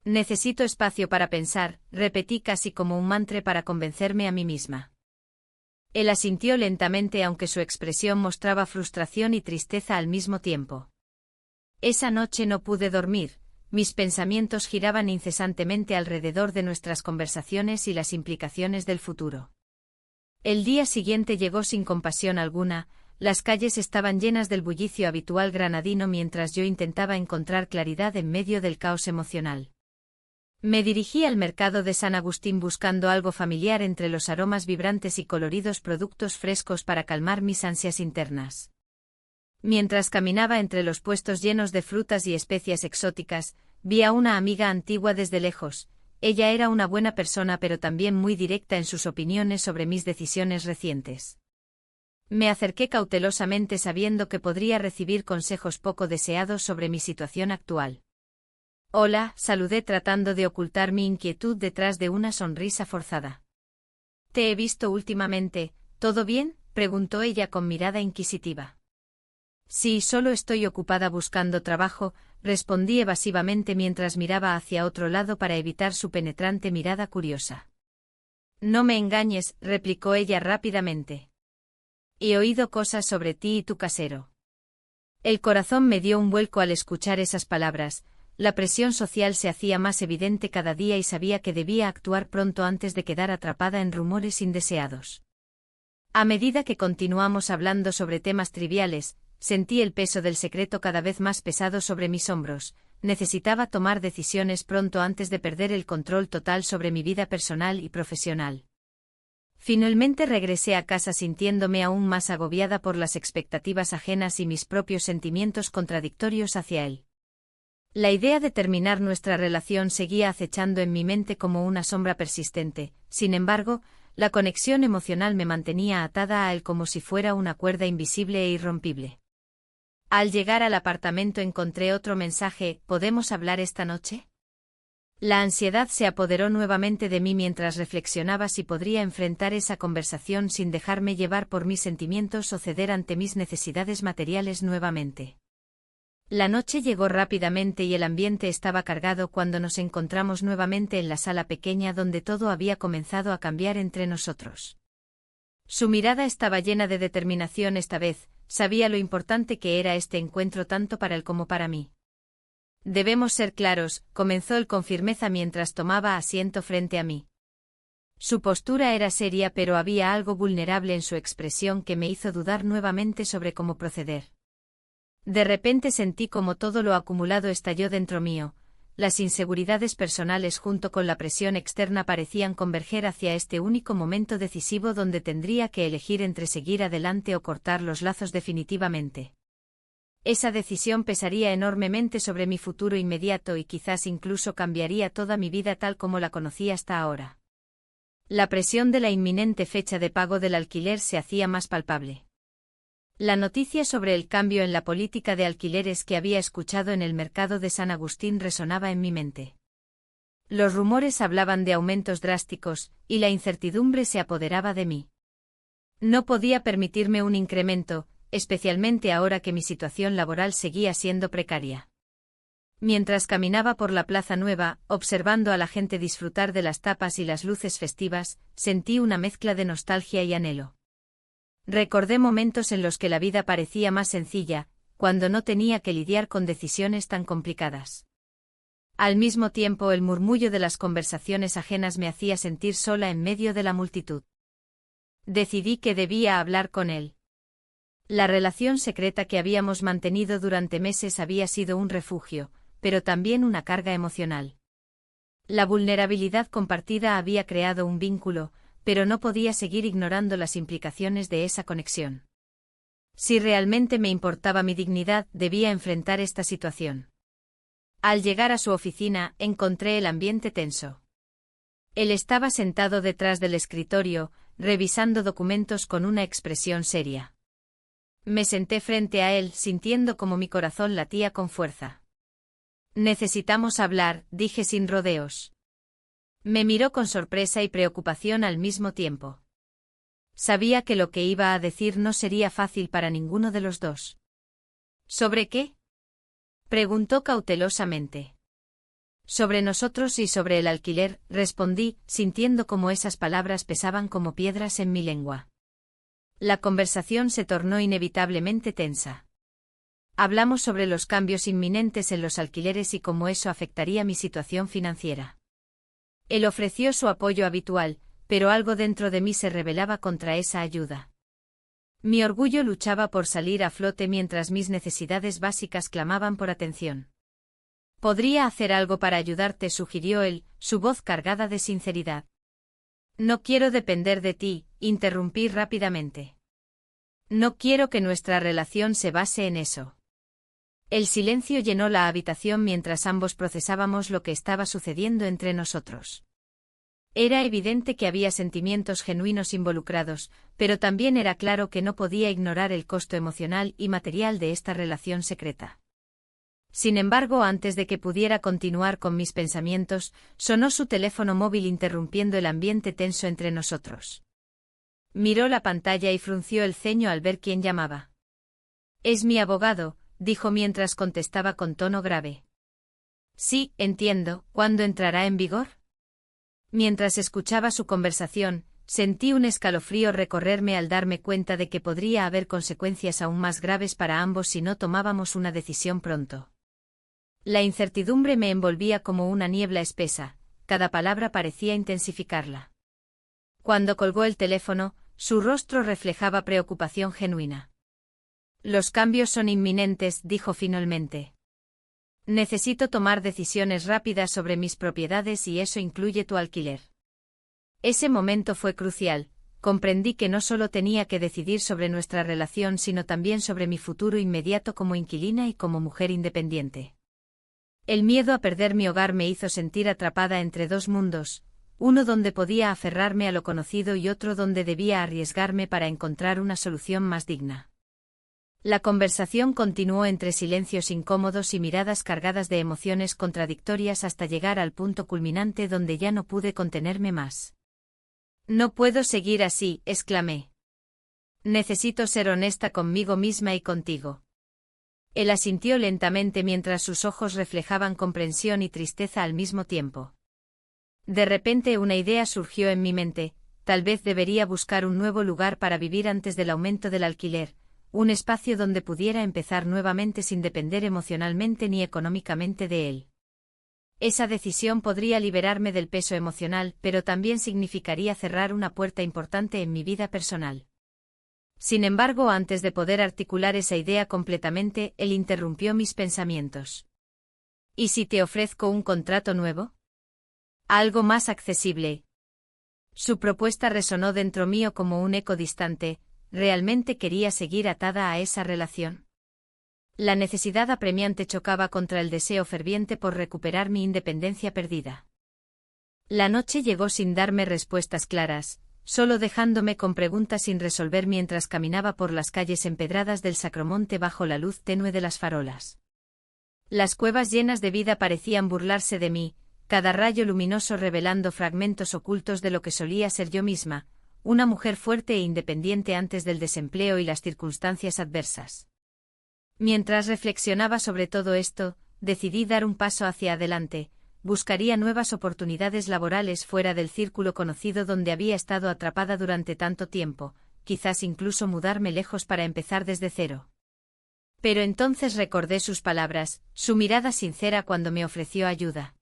Necesito espacio para pensar, repetí casi como un mantra para convencerme a mí misma. Él asintió lentamente aunque su expresión mostraba frustración y tristeza al mismo tiempo. Esa noche no pude dormir, mis pensamientos giraban incesantemente alrededor de nuestras conversaciones y las implicaciones del futuro. El día siguiente llegó sin compasión alguna, las calles estaban llenas del bullicio habitual granadino mientras yo intentaba encontrar claridad en medio del caos emocional. Me dirigí al mercado de San Agustín buscando algo familiar entre los aromas vibrantes y coloridos productos frescos para calmar mis ansias internas. Mientras caminaba entre los puestos llenos de frutas y especias exóticas, vi a una amiga antigua desde lejos. Ella era una buena persona pero también muy directa en sus opiniones sobre mis decisiones recientes. Me acerqué cautelosamente sabiendo que podría recibir consejos poco deseados sobre mi situación actual. Hola, saludé tratando de ocultar mi inquietud detrás de una sonrisa forzada. Te he visto últimamente, ¿todo bien?, preguntó ella con mirada inquisitiva. Sí, solo estoy ocupada buscando trabajo, respondí evasivamente mientras miraba hacia otro lado para evitar su penetrante mirada curiosa. No me engañes, replicó ella rápidamente. He oído cosas sobre ti y tu casero. El corazón me dio un vuelco al escuchar esas palabras. La presión social se hacía más evidente cada día y sabía que debía actuar pronto antes de quedar atrapada en rumores indeseados. A medida que continuamos hablando sobre temas triviales, sentí el peso del secreto cada vez más pesado sobre mis hombros. Necesitaba tomar decisiones pronto antes de perder el control total sobre mi vida personal y profesional. Finalmente regresé a casa sintiéndome aún más agobiada por las expectativas ajenas y mis propios sentimientos contradictorios hacia él. La idea de terminar nuestra relación seguía acechando en mi mente como una sombra persistente, sin embargo, la conexión emocional me mantenía atada a él como si fuera una cuerda invisible e irrompible. Al llegar al apartamento encontré otro mensaje: ¿podemos hablar esta noche? La ansiedad se apoderó nuevamente de mí mientras reflexionaba si podría enfrentar esa conversación sin dejarme llevar por mis sentimientos o ceder ante mis necesidades materiales nuevamente. La noche llegó rápidamente y el ambiente estaba cargado cuando nos encontramos nuevamente en la sala pequeña donde todo había comenzado a cambiar entre nosotros. Su mirada estaba llena de determinación esta vez, sabía lo importante que era este encuentro tanto para él como para mí. Debemos ser claros, comenzó él con firmeza mientras tomaba asiento frente a mí. Su postura era seria pero había algo vulnerable en su expresión que me hizo dudar nuevamente sobre cómo proceder. De repente sentí como todo lo acumulado estalló dentro mío, las inseguridades personales junto con la presión externa parecían converger hacia este único momento decisivo donde tendría que elegir entre seguir adelante o cortar los lazos definitivamente. Esa decisión pesaría enormemente sobre mi futuro inmediato y quizás incluso cambiaría toda mi vida tal como la conocí hasta ahora. La presión de la inminente fecha de pago del alquiler se hacía más palpable. La noticia sobre el cambio en la política de alquileres que había escuchado en el mercado de San Agustín resonaba en mi mente. Los rumores hablaban de aumentos drásticos, y la incertidumbre se apoderaba de mí. No podía permitirme un incremento, especialmente ahora que mi situación laboral seguía siendo precaria. Mientras caminaba por la Plaza Nueva, observando a la gente disfrutar de las tapas y las luces festivas, sentí una mezcla de nostalgia y anhelo. Recordé momentos en los que la vida parecía más sencilla, cuando no tenía que lidiar con decisiones tan complicadas. Al mismo tiempo, el murmullo de las conversaciones ajenas me hacía sentir sola en medio de la multitud. Decidí que debía hablar con él. La relación secreta que habíamos mantenido durante meses había sido un refugio, pero también una carga emocional. La vulnerabilidad compartida había creado un vínculo, pero no podía seguir ignorando las implicaciones de esa conexión. Si realmente me importaba mi dignidad, debía enfrentar esta situación. Al llegar a su oficina, encontré el ambiente tenso. Él estaba sentado detrás del escritorio, revisando documentos con una expresión seria. Me senté frente a él, sintiendo como mi corazón latía con fuerza. Necesitamos hablar, dije sin rodeos. Me miró con sorpresa y preocupación al mismo tiempo. Sabía que lo que iba a decir no sería fácil para ninguno de los dos. ¿Sobre qué?, preguntó cautelosamente. Sobre nosotros y sobre el alquiler, respondí, sintiendo como esas palabras pesaban como piedras en mi lengua. La conversación se tornó inevitablemente tensa. Hablamos sobre los cambios inminentes en los alquileres y cómo eso afectaría mi situación financiera. Él ofreció su apoyo habitual, pero algo dentro de mí se rebelaba contra esa ayuda. Mi orgullo luchaba por salir a flote mientras mis necesidades básicas clamaban por atención. «Podría hacer algo para ayudarte», sugirió él, su voz cargada de sinceridad. «No quiero depender de ti», interrumpí rápidamente. «No quiero que nuestra relación se base en eso». El silencio llenó la habitación mientras ambos procesábamos lo que estaba sucediendo entre nosotros. Era evidente que había sentimientos genuinos involucrados, pero también era claro que no podía ignorar el costo emocional y material de esta relación secreta. Sin embargo, antes de que pudiera continuar con mis pensamientos, sonó su teléfono móvil interrumpiendo el ambiente tenso entre nosotros. Miró la pantalla y frunció el ceño al ver quién llamaba. «Es mi abogado», dijo mientras contestaba con tono grave. «Sí, entiendo. ¿Cuándo entrará en vigor?». Mientras escuchaba su conversación, sentí un escalofrío recorrerme al darme cuenta de que podría haber consecuencias aún más graves para ambos si no tomábamos una decisión pronto. La incertidumbre me envolvía como una niebla espesa, cada palabra parecía intensificarla. Cuando colgó el teléfono, su rostro reflejaba preocupación genuina. «Los cambios son inminentes», dijo finalmente. «Necesito tomar decisiones rápidas sobre mis propiedades y eso incluye tu alquiler». Ese momento fue crucial. Comprendí que no solo tenía que decidir sobre nuestra relación sino también sobre mi futuro inmediato como inquilina y como mujer independiente. El miedo a perder mi hogar me hizo sentir atrapada entre dos mundos, uno donde podía aferrarme a lo conocido y otro donde debía arriesgarme para encontrar una solución más digna. La conversación continuó entre silencios incómodos y miradas cargadas de emociones contradictorias hasta llegar al punto culminante donde ya no pude contenerme más. «No puedo seguir así», exclamé. «Necesito ser honesta conmigo misma y contigo». Él asintió lentamente mientras sus ojos reflejaban comprensión y tristeza al mismo tiempo. De repente una idea surgió en mi mente: tal vez debería buscar un nuevo lugar para vivir antes del aumento del alquiler, un espacio donde pudiera empezar nuevamente sin depender emocionalmente ni económicamente de él. Esa decisión podría liberarme del peso emocional, pero también significaría cerrar una puerta importante en mi vida personal. Sin embargo, antes de poder articular esa idea completamente, él interrumpió mis pensamientos. «¿Y si te ofrezco un contrato nuevo? Algo más accesible». Su propuesta resonó dentro mío como un eco distante. ¿Realmente quería seguir atada a esa relación? La necesidad apremiante chocaba contra el deseo ferviente por recuperar mi independencia perdida. La noche llegó sin darme respuestas claras, solo dejándome con preguntas sin resolver mientras caminaba por las calles empedradas del Sacromonte bajo la luz tenue de las farolas. Las cuevas llenas de vida parecían burlarse de mí, cada rayo luminoso revelando fragmentos ocultos de lo que solía ser yo misma, una mujer fuerte e independiente antes del desempleo y las circunstancias adversas. Mientras reflexionaba sobre todo esto, decidí dar un paso hacia adelante. Buscaría nuevas oportunidades laborales fuera del círculo conocido donde había estado atrapada durante tanto tiempo, quizás incluso mudarme lejos para empezar desde cero. Pero entonces recordé sus palabras, su mirada sincera cuando me ofreció ayuda.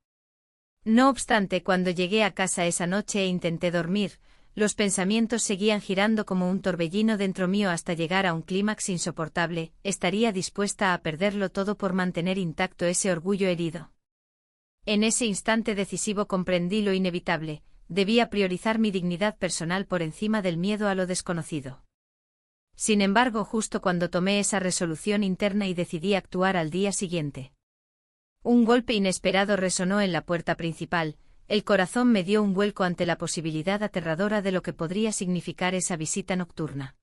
No obstante, cuando llegué a casa esa noche e intenté dormir, los pensamientos seguían girando como un torbellino dentro mío hasta llegar a un clímax insoportable. Estaría dispuesta a perderlo todo por mantener intacto ese orgullo herido. En ese instante decisivo comprendí lo inevitable, debía priorizar mi dignidad personal por encima del miedo a lo desconocido. Sin embargo, justo cuando tomé esa resolución interna y decidí actuar al día siguiente, un golpe inesperado resonó en la puerta principal. El corazón me dio un vuelco ante la posibilidad aterradora de lo que podría significar esa visita nocturna.